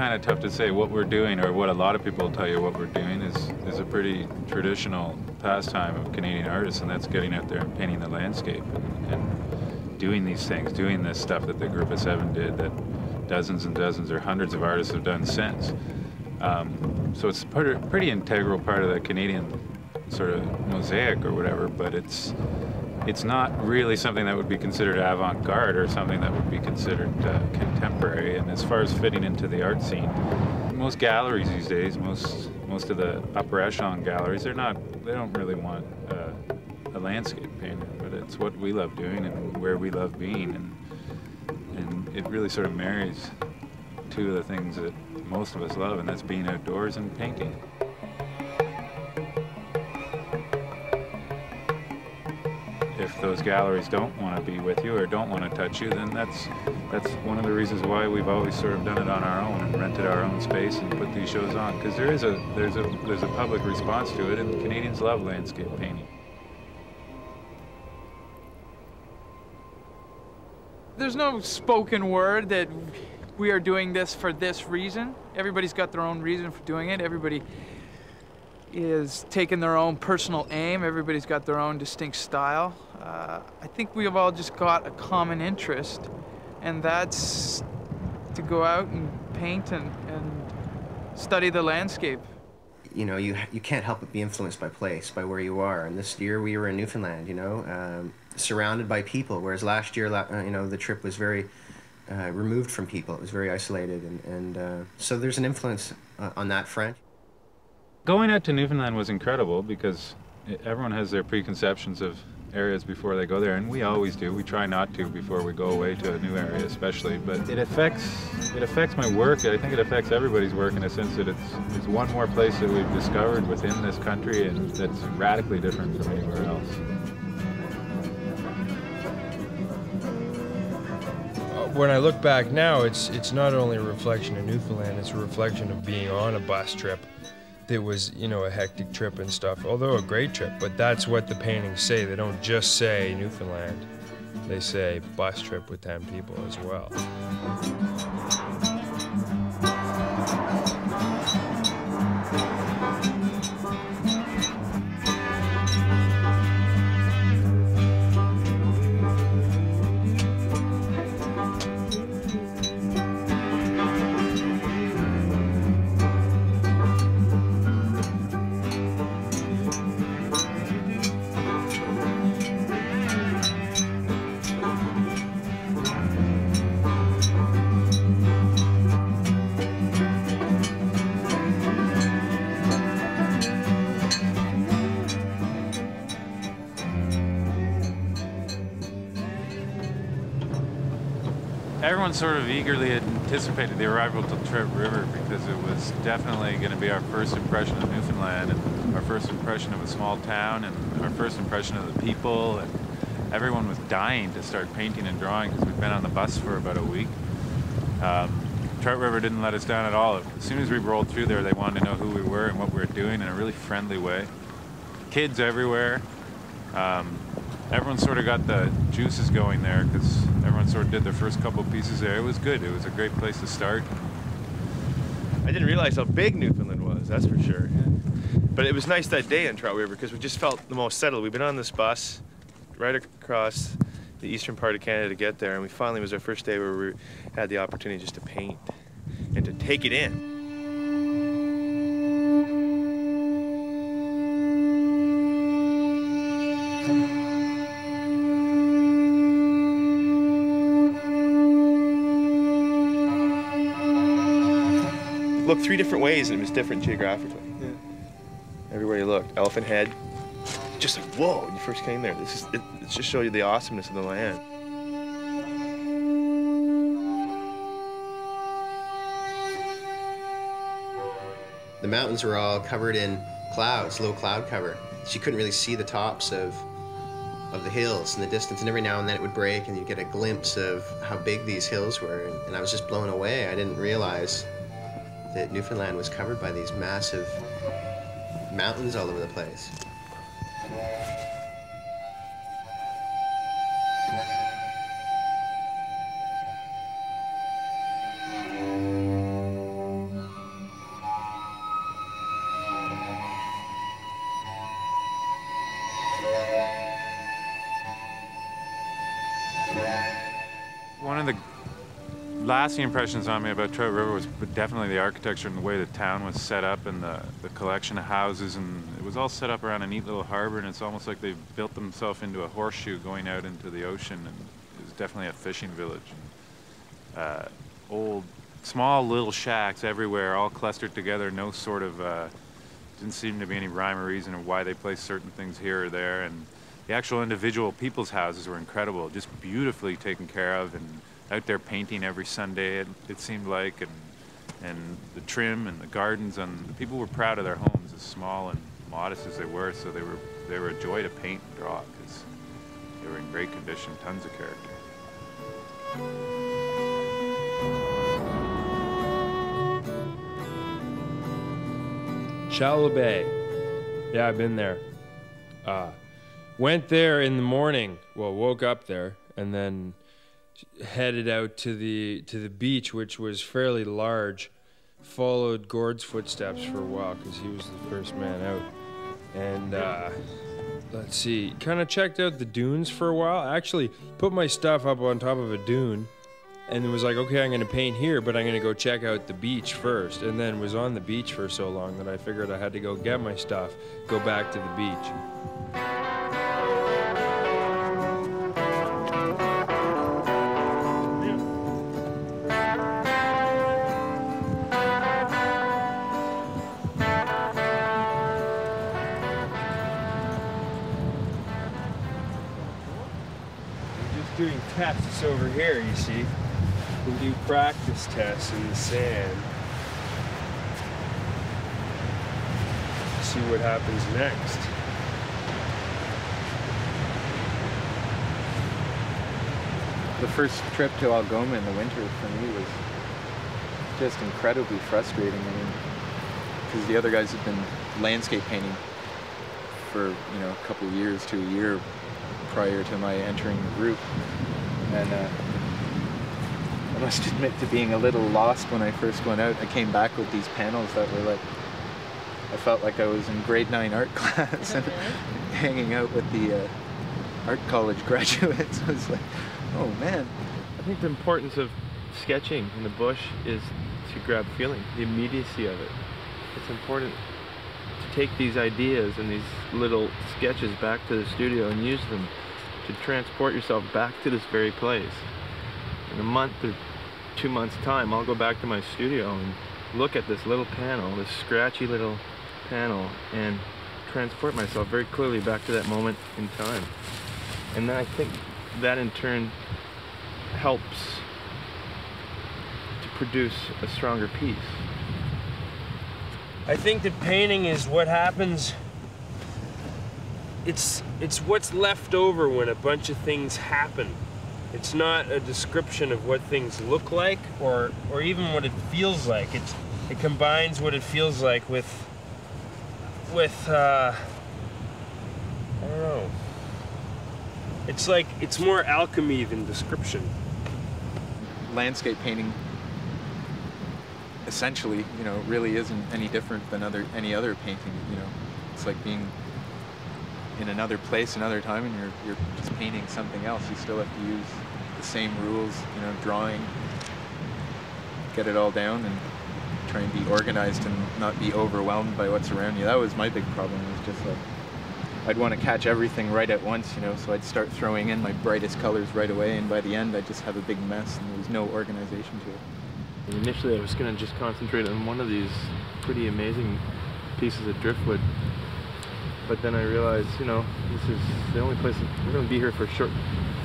kind of tough to say. What we're doing, or what a lot of people will tell you what we're doing, is a pretty traditional pastime of Canadian artists, and that's getting out there and painting the landscape and doing these things, doing this stuff that the Group of Seven did, that dozens and dozens or hundreds of artists have done since. So it's a pretty integral part of the Canadian sort of mosaic or whatever, but it's not really something that would be considered avant-garde or something that would be considered contemporary. And as far as fitting into the art scene, most galleries these days, most of the upper echelon galleries, they don't really want a landscape painter, but it's what we love doing and where we love being, and it really sort of marries two of the things that most of us love, and that's being outdoors and painting. If those galleries don't want to be with you or don't want to touch you, then that's one of the reasons why we've always sort of done it on our own and rented our own space and put these shows on, because there's a public response to it, and Canadians love landscape painting. There's no spoken word that we are doing this for this reason. Everybody's got their own reason for doing it. Everybody is taking their own personal aim. Everybody's got their own distinct style. I think we have all just got a common interest, and that's to go out and paint and study the landscape. You know, you can't help but be influenced by place, by where you are. And this year we were in Newfoundland, you know, surrounded by people, whereas last year, you know, the trip was very removed from people. It was very isolated, and so there's an influence on that front. Going out to Newfoundland was incredible because everyone has their preconceptions of areas before they go there, and we always do. We try not to before we go away to a new area especially, but it affects my work. I think it affects everybody's work in a sense that it's one more place that we've discovered within this country, and that's radically different from anywhere else. When I look back now, it's not only a reflection of Newfoundland, it's a reflection of being on a bus trip. It was, you know, a hectic trip and stuff, although a great trip, but that's what the paintings say. They don't just say Newfoundland, they say bus trip with 10 people as well. Everyone sort of eagerly anticipated the arrival to Trout River because it was definitely going to be our first impression of Newfoundland and our first impression of a small town and our first impression of the people, and everyone was dying to start painting and drawing because we'd been on the bus for about a week. Trout River didn't let us down at all. As soon as we rolled through there, they wanted to know who we were and what we were doing in a really friendly way. Kids everywhere. Everyone sort of got the juices going there because everyone sort of did their first couple pieces there. It was good. It was a great place to start. I didn't realize how big Newfoundland was, that's for sure. But it was nice that day in Trout River because we just felt the most settled. We've been on this bus right across the eastern part of Canada to get there, and it was our first day where we had the opportunity just to paint and to take it in. Looked 3 different ways and it was different geographically. Yeah. Everywhere you looked, Elephant Head, just like, whoa, when you first came there. It just showed you the awesomeness of the land. The mountains were all covered in clouds, low cloud cover. So you couldn't really see the tops of the hills in the distance, and every now and then it would break and you'd get a glimpse of how big these hills were, and I was just blown away. I didn't realize that Newfoundland was covered by these massive mountains all over the place. lasting impressions on me about Trout River was definitely the architecture and the way the town was set up, and the collection of houses, and it was all set up around a neat little harbor, and it's almost like they've built themselves into a horseshoe going out into the ocean, and it was definitely a fishing village. Old, small little shacks everywhere, all clustered together, no sort of, didn't seem to be any rhyme or reason of why they placed certain things here or there, and the actual individual people's houses were incredible, just beautifully taken care of, and out there painting every Sunday, it seemed like, and the trim and the gardens, and the people were proud of their homes, as small and modest as they were, so they were a joy to paint and draw, because they were in great condition, tons of character. Shallow Bay. Yeah, I've been there. Went there in the morning, well, woke up there, and then headed out to the beach, which was fairly large. Followed Gord's footsteps for a while because he was the first man out. And let's see, kind of checked out the dunes for a while. Actually, put my stuff up on top of a dune, and it was like, okay, I'm gonna paint here, but I'm gonna go check out the beach first. And then was on the beach for so long that I figured I had to go get my stuff, go back to the beach. Doing tests over here, you see. We do practice tests in the sand. See what happens next. The first trip to Algoma in the winter for me was just incredibly frustrating. I mean, because the other guys had been landscape painting for, you know, a couple of years to a year prior to my entering the group, and I must admit to being a little lost when I first went out. I came back with these panels that were like, I felt like I was in grade 9 art class and hanging out with the art college graduates. I was like, oh man. I think the importance of sketching in the bush is to grab feeling, the immediacy of it. It's important to take these ideas and these little sketches back to the studio and use them to transport yourself back to this very place. In a month or 2 months' time, I'll go back to my studio and look at this little panel, this scratchy little panel, and transport myself very clearly back to that moment in time. And then I think that in turn helps to produce a stronger piece. I think that painting is what happens. It's what's left over when a bunch of things happen. It's not a description of what things look like or even what it feels like. It combines what it feels like with I don't know. It's like, it's more alchemy than description. Landscape painting essentially, you know, really isn't any different than any other painting, you know. It's like being in another place, another time, and you're just painting something else. You still have to use the same rules, you know, drawing, get it all down, and try and be organized and not be overwhelmed by what's around you. That was my big problem, was just like, I'd want to catch everything right at once, you know, so I'd start throwing in my brightest colors right away, and by the end I'd just have a big mess, and there was no organization to it. Initially, I was going to just concentrate on one of these pretty amazing pieces of driftwood, but then I realized, you know, this is the only place we're going to be here for a short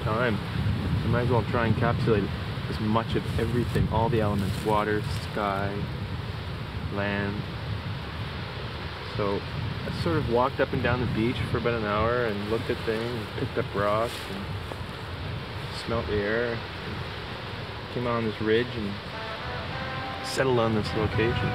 time. I might as well try and encapsulate as much of everything, all the elements: water, sky, land. So I sort of walked up and down the beach for about an hour and looked at things, and picked up rocks, and smelt the air, and came on this ridge and settled on this location.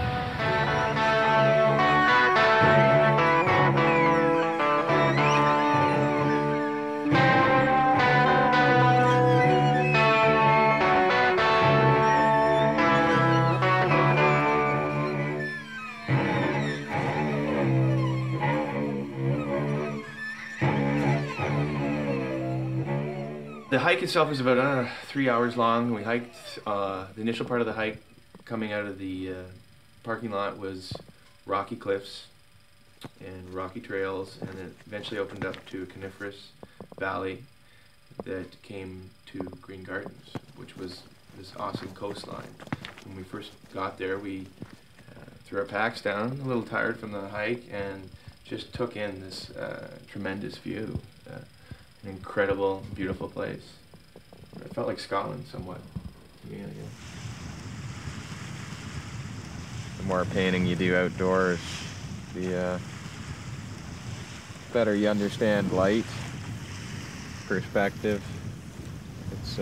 The hike itself is about 3 hours long. We hiked, the initial part of the hike coming out of the parking lot was rocky cliffs and rocky trails, and it eventually opened up to a coniferous valley that came to Green Gardens, which was this awesome coastline. When we first got there, we threw our packs down, a little tired from the hike, and just took in this tremendous view. An incredible, beautiful place. It felt like Scotland somewhat. Yeah. The more painting you do outdoors, the better you understand light, perspective. It's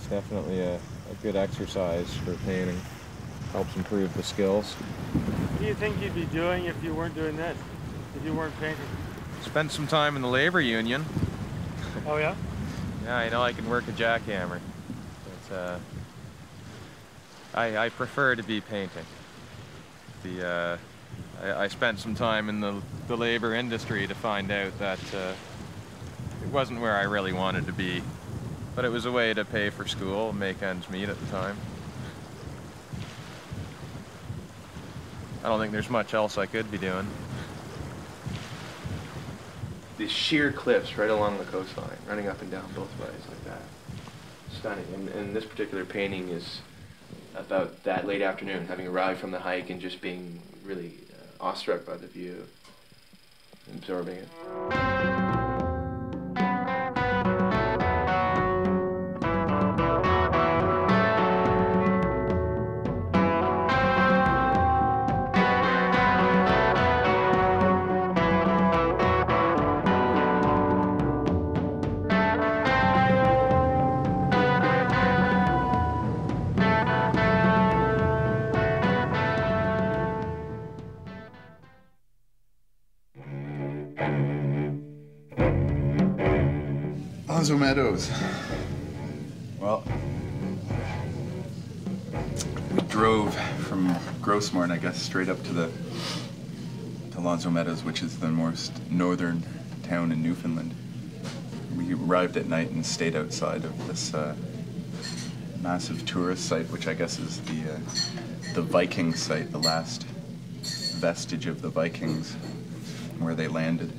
definitely a good exercise for painting. Helps improve the skills. What do you think you'd be doing if you weren't doing this? If you weren't painting? Spent some time in the labor union. Oh yeah? Yeah, I know I can work a jackhammer. But I prefer to be painting. I spent some time in the labor industry to find out that it wasn't where I really wanted to be. But it was a way to pay for school and make ends meet at the time. I don't think there's much else I could be doing. These sheer cliffs right along the coastline, running up and down both ways like that. Stunning. And this particular painting is about that late afternoon, having arrived from the hike and just being really awestruck by the view, absorbing it. Alonzo Meadows. Well, we drove from Grossmorn, I guess, straight up to Alonzo Meadows, which is the most northern town in Newfoundland. We arrived at night and stayed outside of this massive tourist site, which I guess is the Viking site, the last vestige of the Vikings, where they landed.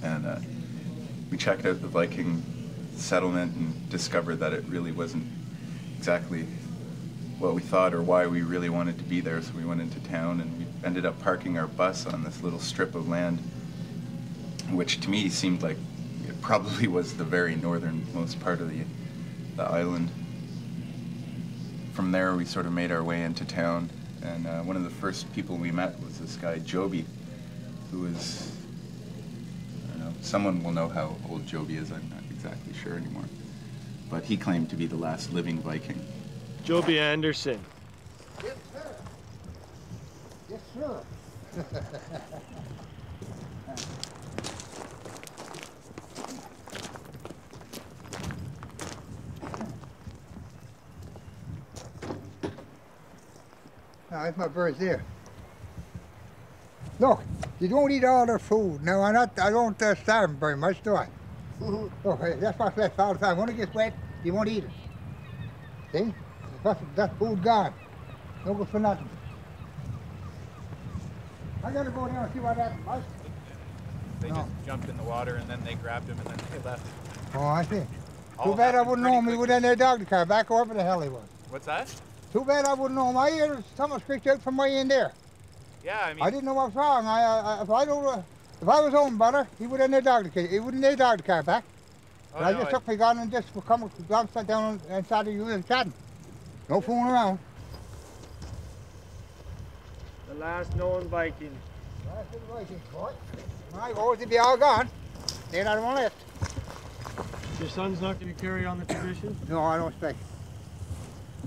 And we checked out the Viking settlement and discovered that it really wasn't exactly what we thought or why we really wanted to be there, so we went into town and we ended up parking our bus on this little strip of land, which to me seemed like it probably was the very northernmost part of the island. From there we sort of made our way into town, and one of the first people we met was this guy Joby, who was, someone will know how old Joby is, I'm not exactly sure anymore. But he claimed to be the last living Viking. Joby Anderson. Yes, sir. Yes, sir. Now, there's my birds there. Look, you don't eat all their food. No, I don't starve them very much, do I? Look, that's what's left all the time. When it gets wet, you won't eat it. See? That food gone. No good for nothing. I gotta go down and see what happened, Mike. They just jumped in the water and then they grabbed him and then they left. Oh, I see. Too bad I wouldn't know him. He was in their dog car, back wherever the hell he was. What's that? Too bad I wouldn't know him. I hear someone screeched out from way in there. Yeah, I mean, I didn't know what was wrong. If I was home, brother, he would in their dog car. He wouldn't their dog car back. oh, I no, just took my gun and just sat down and started using chatting. No fooling around. The last known Viking. Last of the Vikings, boy. My boys would be all gone. They're not on left. Your son's not going to carry on the tradition? No, I don't expect.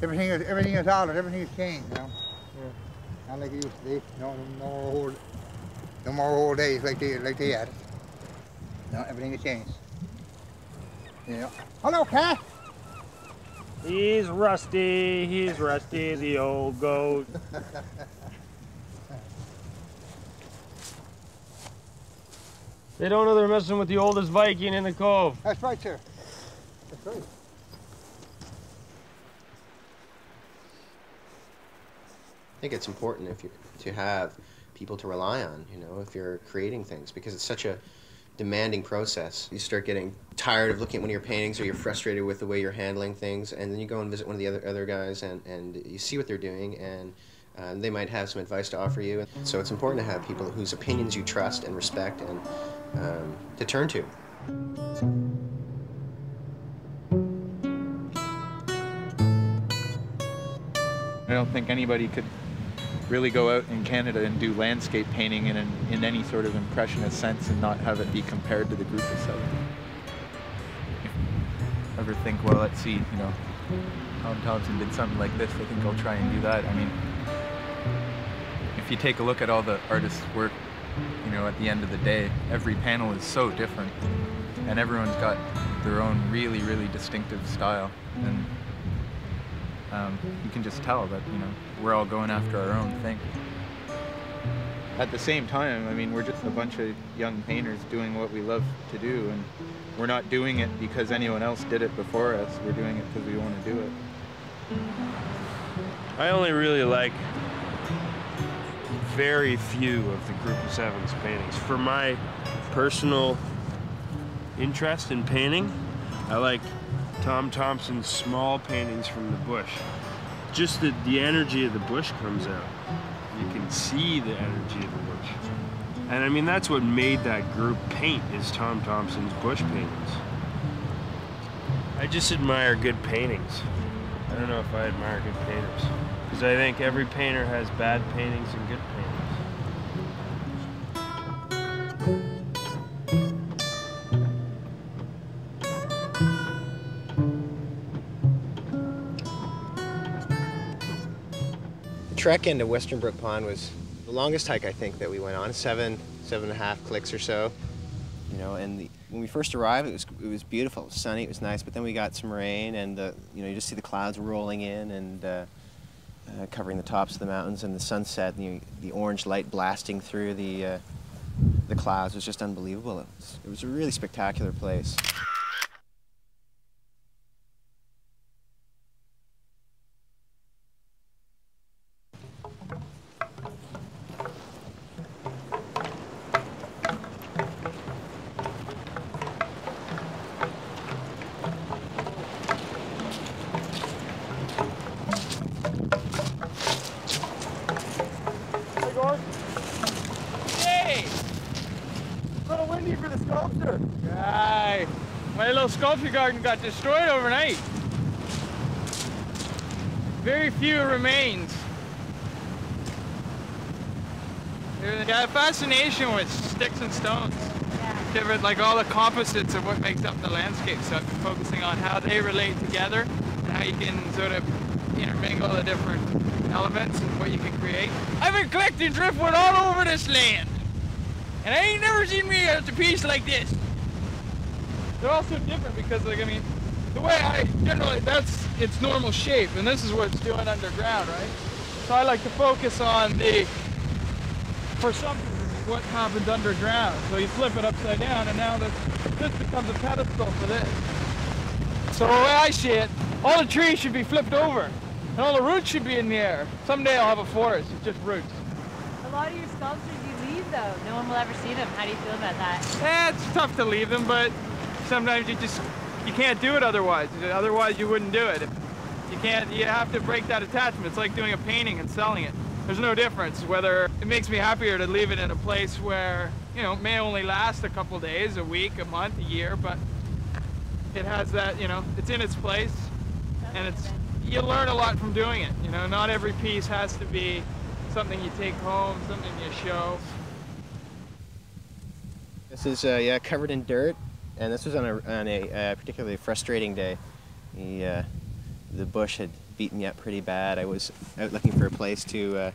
Everything is altered. Everything is changed, you know. Yeah. Not like it used to be. No more old days like they had it. No, everything has changed. Yeah. Hello, Cat. He's Rusty, the old goat. They don't know they're messing with the oldest Viking in the cove. That's right, sir. That's right. I think it's important to have people to rely on, you know, if you're creating things, because it's such a demanding process. You start getting tired of looking at one of your paintings, or you're frustrated with the way you're handling things, and then you go and visit one of the other guys, and you see what they're doing, and they might have some advice to offer you. So it's important to have people whose opinions you trust and respect, and to turn to. I don't think anybody could really go out in Canada and do landscape painting in any sort of impressionist sense and not have it be compared to the group of seven. If you ever think, well, let's see, you know, Tom Thompson did something like this, I think I'll try and do that. I mean, if you take a look at all the artists' work, you know, at the end of the day, every panel is so different, and everyone's got their own really, really distinctive style. And you can just tell that, you know, we're all going after our own thing. At the same time, I mean, we're just a bunch of young painters doing what we love to do, and we're not doing it because anyone else did it before us. We're doing it because we want to do it. I only really like very few of the Group of Seven's paintings. For my personal interest in painting, I like Tom Thompson's small paintings from the bush. Just the energy of the bush comes out. You can see the energy of the bush. And I mean, that's what made that group paint, is Tom Thompson's bush paintings. I just admire good paintings. I don't know if I admire good painters, because I think every painter has bad paintings and good paintings. The trek into Western Brook Pond was the longest hike, I think, that we went on, 7.5 clicks or so. You know, and when we first arrived, it was beautiful. It was sunny, it was nice, but then we got some rain, and you know, you just see the clouds rolling in and covering the tops of the mountains, and the sunset, and the orange light blasting through the clouds was just unbelievable. It was a really spectacular place. Aye. My little sculpture garden got destroyed overnight. Very few remains. There's got a fascination with sticks and stones. Yeah. Different, like all the composites of what makes up the landscape. So I've been focusing on how they relate together and how you can sort of intermingle the different elements and what you can create. I've been collecting driftwood all over this land. And I ain't never seen me a piece like this. They're all so different because, like, I mean, the way I generally, that's its normal shape, and this is what it's doing underground, right? So I like to focus on for some reason, what happens underground. So you flip it upside down, and now this becomes a pedestal for this. So the way I see it, all the trees should be flipped over, and all the roots should be in the air. Someday I'll have a forest, it's just roots. A lot of your sculptures you leave, though. No one will ever see them. How do you feel about that? Yeah, it's tough to leave them, but sometimes you can't do it otherwise. Otherwise you wouldn't do it. You have to break that attachment. It's like doing a painting and selling it. There's no difference whether it makes me happier to leave it in a place where, you know, it may only last a couple days, a week, a month, a year, but it has that, you know, it's in its place, and you learn a lot from doing it. You know, not every piece has to be something you take home, something you show. This is covered in dirt. And this was on a particularly frustrating day. The bush had beaten me up pretty bad. I was out looking for a place to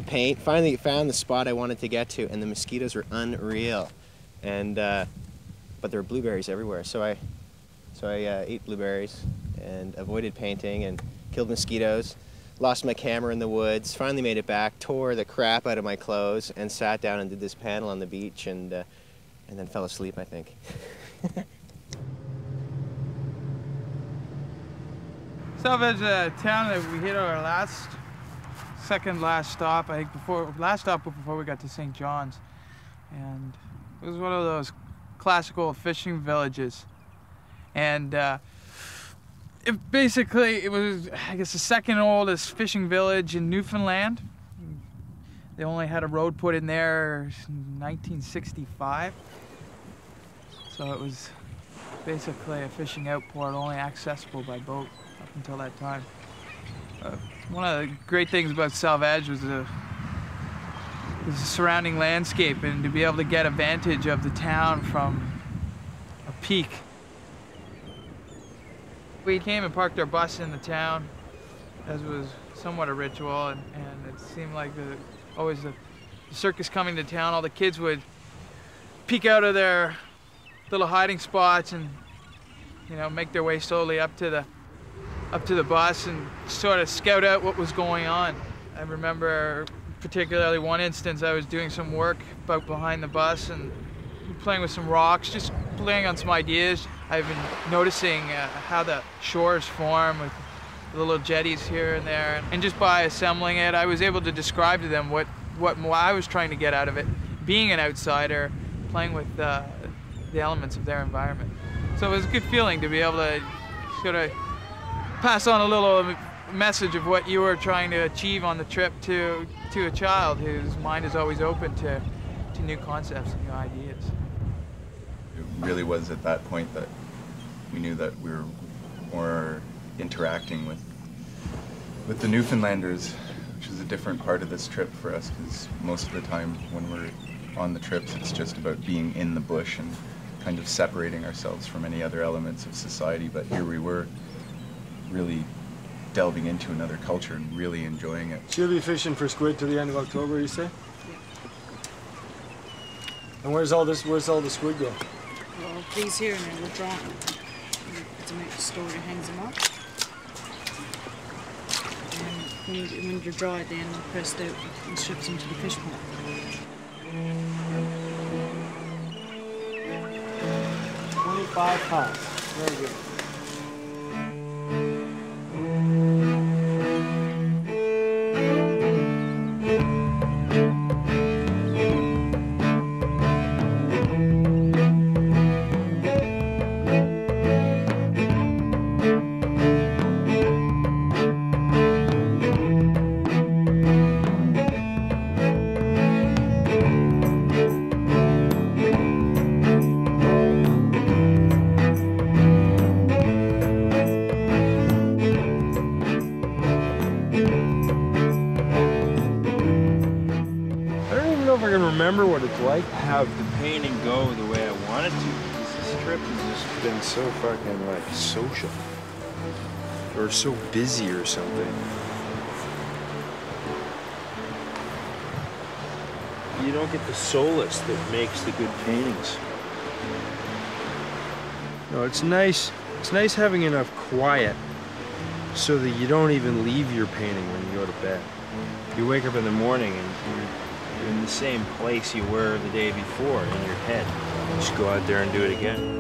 paint. Finally found the spot I wanted to get to, and the mosquitoes were unreal. And but there were blueberries everywhere. So I ate blueberries and avoided painting and killed mosquitoes. Lost my camera in the woods. Finally made it back. Tore the crap out of my clothes and sat down and did this panel on the beach. And and then fell asleep, I think. Salvage is a town that we hit our second last stop, I think before we got to St. John's. And it was one of those classical fishing villages. And it was, I guess, the second oldest fishing village in Newfoundland. They only had a road put in there in 1965. So it was basically a fishing outport, only accessible by boat up until that time. One of the great things about Salvage was the surrounding landscape, and to be able to get a vantage of the town from a peak. We came and parked our bus in the town, as was somewhat a ritual, and it seemed like always the circus coming to town. All the kids would peek out of their little hiding spots and, you know, make their way slowly up to the bus and sort of scout out what was going on. I remember particularly one instance, I was doing some work about behind the bus and playing with some rocks, just playing on some ideas. I've been noticing how the shores form with the little jetties here and there, and just by assembling it, I was able to describe to them what I was trying to get out of it, being an outsider, playing with the elements of their environment. So it was a good feeling to be able to sort of pass on a little message of what you were trying to achieve on the trip to a child whose mind is always open to new concepts and new ideas. It really was at that point that we knew that we were more interacting with the Newfoundlanders, which is a different part of this trip for us, because most of the time when we're on the trips it's just about being in the bush and kind of separating ourselves from any other elements of society, but here we were really delving into another culture and really enjoying it. She'll be fishing for squid to the end of October, you say? Yeah. And where's all the squid go? Well, these here and then we're drawing them. Puts them out to store and hangs them up. And when they're dried, then pressed out and ships them to the fish pond. 25 pounds. Very good. Remember what it's like to have the painting go the way I want it to, because this trip has just been so fucking like social or so busy or something. You don't get the solace that makes the good paintings. No, it's nice having enough quiet so that you don't even leave your painting when you go to bed. You wake up in the morning and you're in the same place you were the day before in your head. Just go out there and do it again.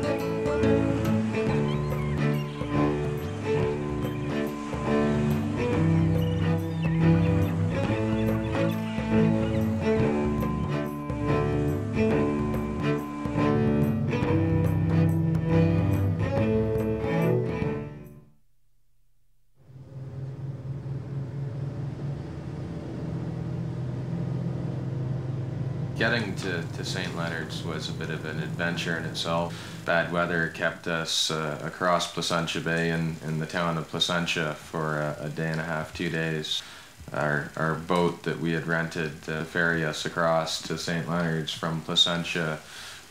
Getting to St. Leonard's was a bit of an adventure in itself. Bad weather kept us across Placentia Bay in the town of Placentia for a day and a half, 2 days. Our boat that we had rented to ferry us across to St. Leonard's from Placentia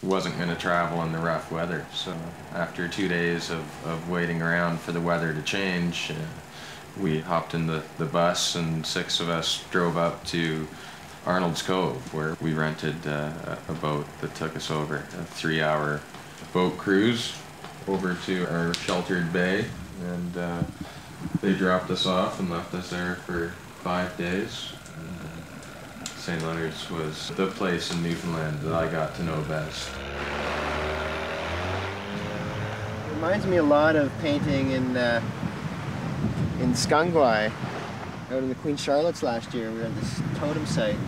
wasn't going to travel in the rough weather. So after 2 days of waiting around for the weather to change, we hopped in the bus and 6 of us drove up to Arnold's Cove, where we rented a boat that took us over a 3-hour boat cruise over to our sheltered bay, and they dropped us off and left us there for 5 days. St. Leonard's was the place in Newfoundland that I got to know best. It reminds me a lot of painting in Skungwai, out in the Queen Charlotte's last year. We were at this totem site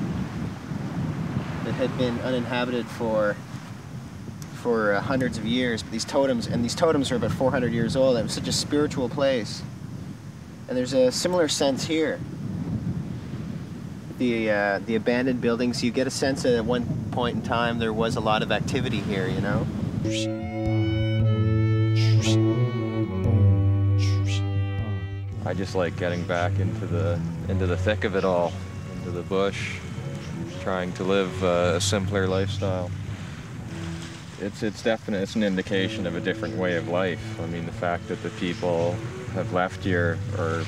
that had been uninhabited for hundreds of years. But these totems are about 400 years old. It was such a spiritual place. And there's a similar sense here. The abandoned buildings, you get a sense that at one point in time there was a lot of activity here, you know? I just like getting back into the thick of it all, into the bush, trying to live a simpler lifestyle. It's an indication of a different way of life. I mean, the fact that the people have left here or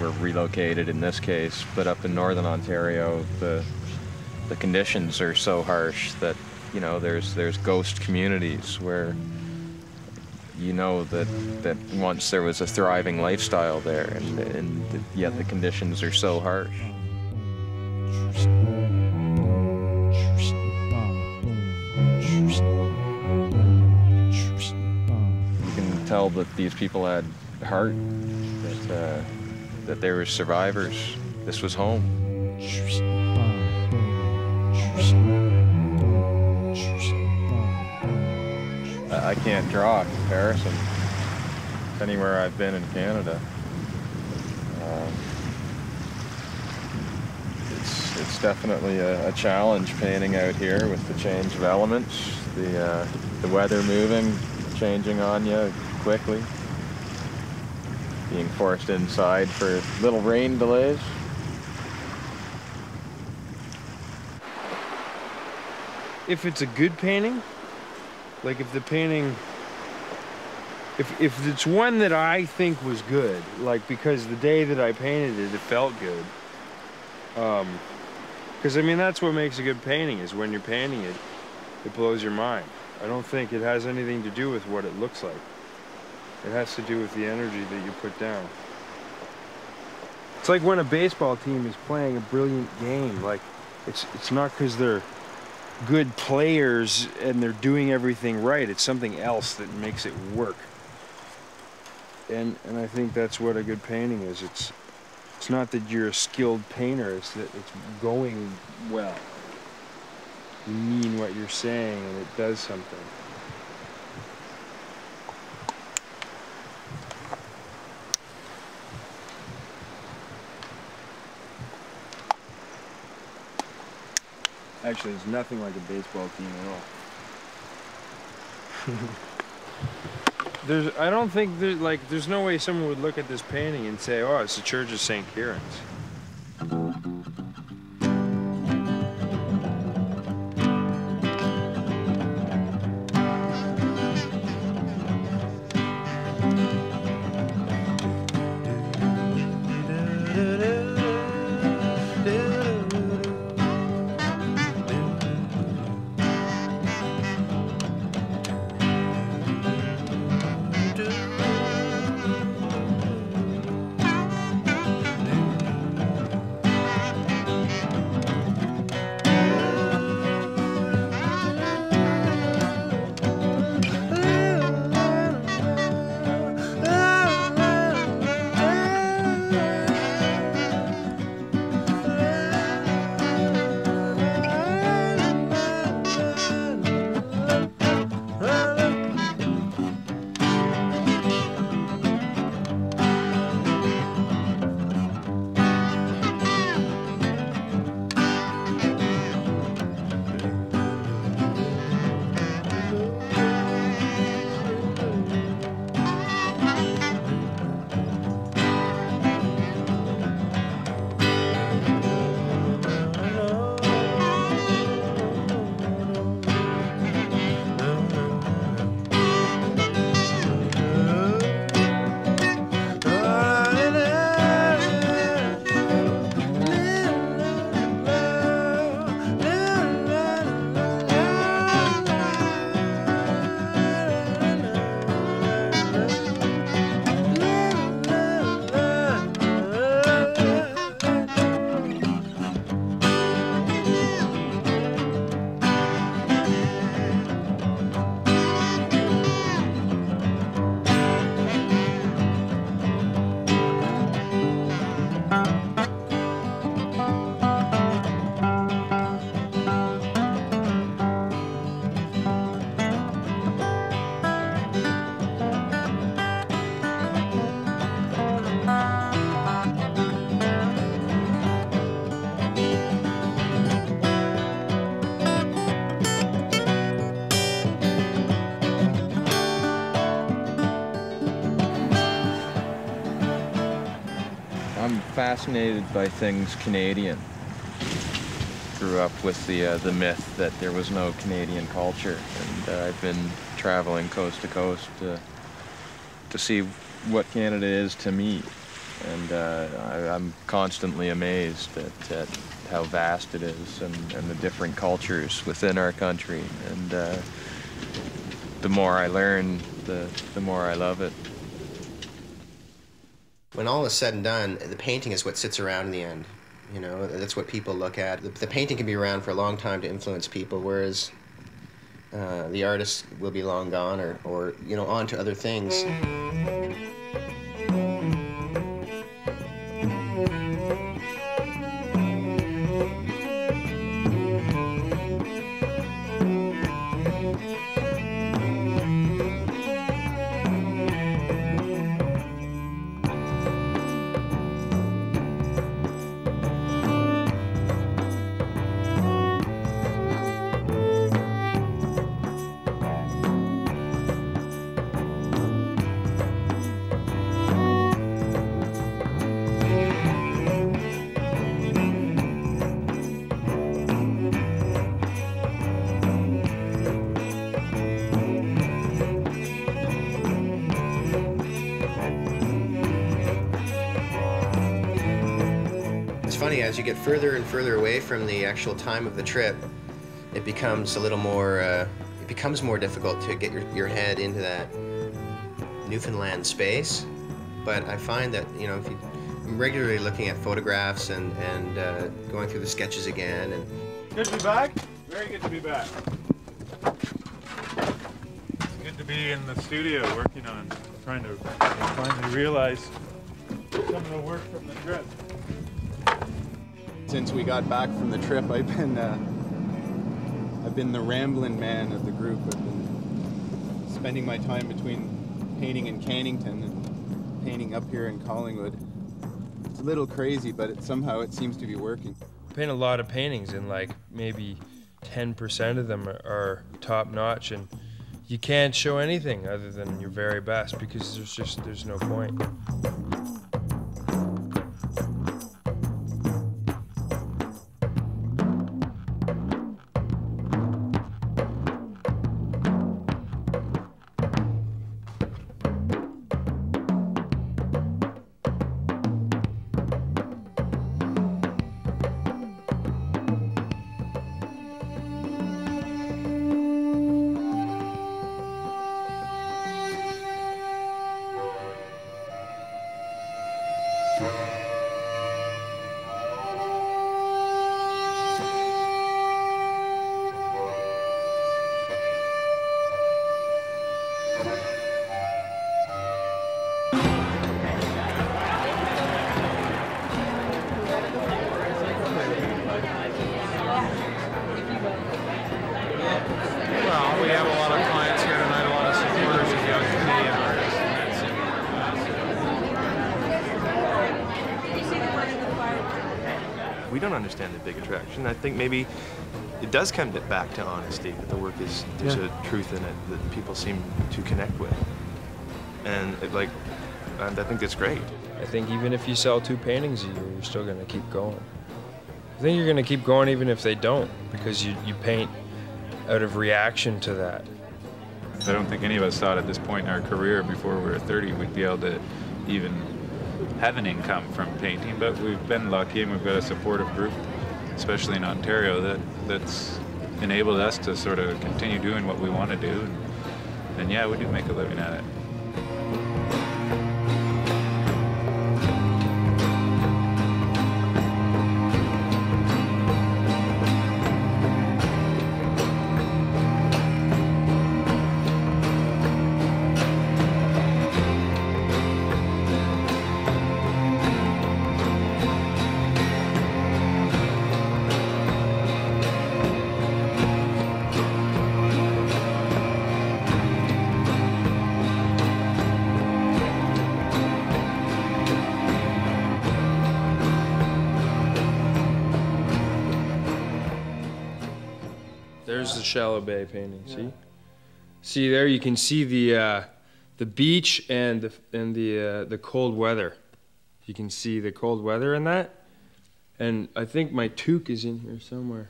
were relocated in this case, but up in northern Ontario, the conditions are so harsh that, you know, there's ghost communities where you know that once there was a thriving lifestyle there, and yet the conditions are so harsh. You can tell that these people had heart, that they were survivors. This was home. I can't draw a comparison to anywhere I've been in Canada. It's definitely a challenge painting out here with the change of elements, the weather moving, changing on you quickly, being forced inside for little rain delays. If it's a good painting, like if the painting, if it's one that I think was good, like because the day that I painted it, it felt good. Because I mean, that's what makes a good painting, is when you're painting it, it blows your mind. I don't think it has anything to do with what it looks like. It has to do with the energy that you put down. It's like when a baseball team is playing a brilliant game, like it's not because they're good players and they're doing everything right. It's something else that makes it work. And I think that's what a good painting is. It's not that you're a skilled painter, it's that it's going well. You mean what you're saying and it does something. Actually, there's nothing like a baseball team at all. I don't think there's no way someone would look at this painting and say, oh, it's the Church of St. Kieran's. fascinated by things Canadian. Grew up with the myth that there was no Canadian culture, and I've been traveling coast to coast to see what Canada is to me. And I'm constantly amazed at how vast it is and the different cultures within our country. And the more I learn, the more I love it. When all is said and done, the painting is what sits around in the end. You know, that's what people look at. The painting can be around for a long time to influence people, whereas the artist will be long gone or you know, on to other things. It's funny, as you get further and further away from the actual time of the trip, it becomes a little more, it becomes more difficult to get your head into that Newfoundland space. But I find that, you know, if I'm regularly looking at photographs and going through the sketches again. And good to be back. Very good to be back. It's good to be in the studio working on trying to finally realize some of the work from the trip. Since we got back from the trip, I've been the rambling man of the group. I've been spending my time between painting in Cannington and painting up here in Collingwood. It's a little crazy, but somehow it seems to be working. I paint a lot of paintings, and like maybe 10% of them are top notch, and you can't show anything other than your very best because there's no point. Well, we have a lot of clients here tonight, a lot of supporters of young Canadian artists. We don't understand the big attraction. I think maybe it does come back to honesty, that the work is, there's a truth in it that people seem to connect with. And I think that's great. I think even if you sell 2 paintings a year, you're still going to keep going. I think you're going to keep going even if they don't, because you paint out of reaction to that. I don't think any of us thought at this point in our career, before we were 30, we'd be able to even have an income from painting, but we've been lucky and we've got a supportive group, especially in Ontario, that's enabled us to sort of continue doing what we want to do. And yeah, we do make a living at it. There's the Shallow Bay painting. See, see there you can see the beach and the cold weather. You can see the cold weather in that. And I think my toque is in here somewhere.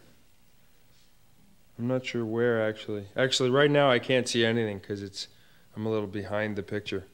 I'm not sure where actually. Actually, right now I can't see anything because I'm a little behind the picture.